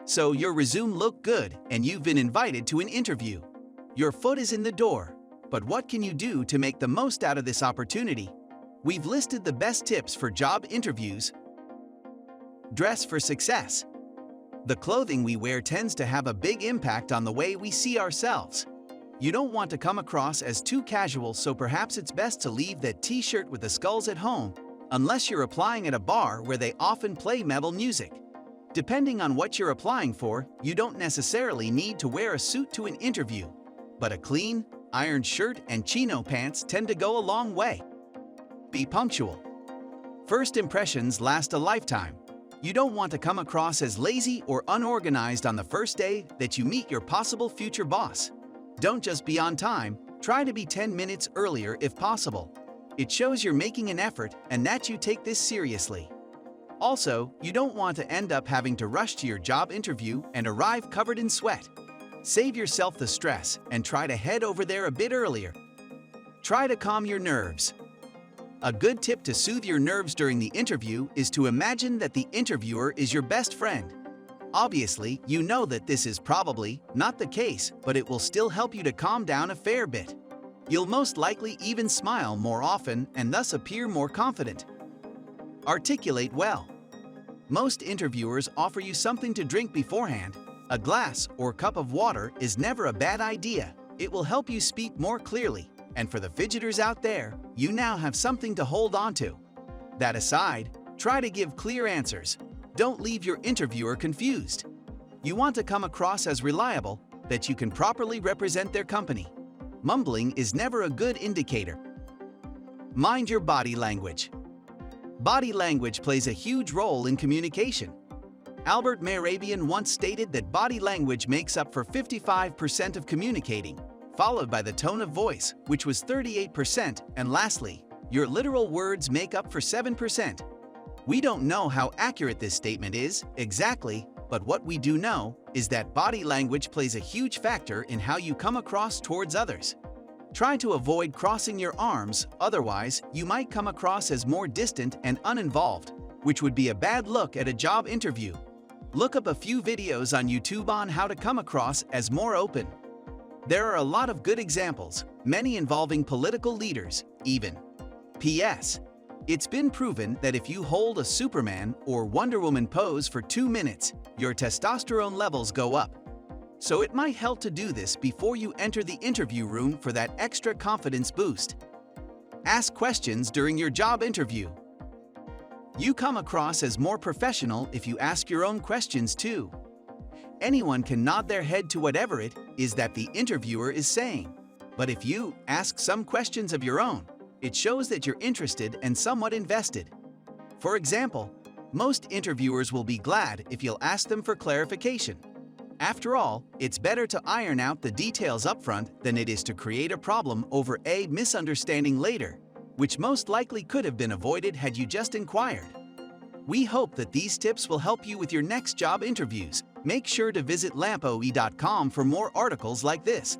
So your resume looked good and you've been invited to an interview. Your foot is in the door, but what can you do to make the most out of this opportunity? We've listed the best tips for job interviews. Dress for success. The clothing we wear tends to have a big impact on the way we see ourselves. You don't want to come across as too casual, so perhaps it's best to leave that t-shirt with the skulls at home, unless you're applying at a bar where they often play metal music. Depending on what you're applying for, you don't necessarily need to wear a suit to an interview, but a clean, ironed shirt and chino pants tend to go a long way. Be punctual. First impressions last a lifetime. You don't want to come across as lazy or unorganized on the first day that you meet your possible future boss. Don't just be on time, try to be 10 minutes earlier if possible. It shows you're making an effort and that you take this seriously. Also, you don't want to end up having to rush to your job interview and arrive covered in sweat. Save yourself the stress and try to head over there a bit earlier. Try to calm your nerves. A good tip to soothe your nerves during the interview is to imagine that the interviewer is your best friend. Obviously, you know that this is probably not the case, but it will still help you to calm down a fair bit. You'll most likely even smile more often and thus appear more confident. Articulate well. Most interviewers offer you something to drink beforehand. A glass or cup of water is never a bad idea. It will help you speak more clearly. And for the fidgeters out there, you now have something to hold on to. That aside, try to give clear answers. Don't leave your interviewer confused. You want to come across as reliable, that you can properly represent their company. Mumbling is never a good indicator. Mind your body language. Body language plays a huge role in communication. Albert Mehrabian once stated that body language makes up for 55% of communicating, followed by the tone of voice, which was 38%, and lastly, your literal words make up for 7%. We don't know how accurate this statement is exactly, but what we do know is that body language plays a huge factor in how you come across towards others. Try to avoid crossing your arms, otherwise you might come across as more distant and uninvolved, which would be a bad look at a job interview. Look up a few videos on YouTube on how to come across as more open. There are a lot of good examples, many involving political leaders, even. P.S. It's been proven that if you hold a Superman or Wonder Woman pose for 2 minutes, your testosterone levels go up. So it might help to do this before you enter the interview room for that extra confidence boost. Ask questions during your job interview. You come across as more professional if you ask your own questions too. Anyone can nod their head to whatever it is that the interviewer is saying. But if you ask some questions of your own, it shows that you're interested and somewhat invested. For example, most interviewers will be glad if you'll ask them for clarification. After all, it's better to iron out the details upfront than it is to create a problem over a misunderstanding later, which most likely could have been avoided had you just inquired. We hope that these tips will help you with your next job interviews. Make sure to visit lampoe.com for more articles like this.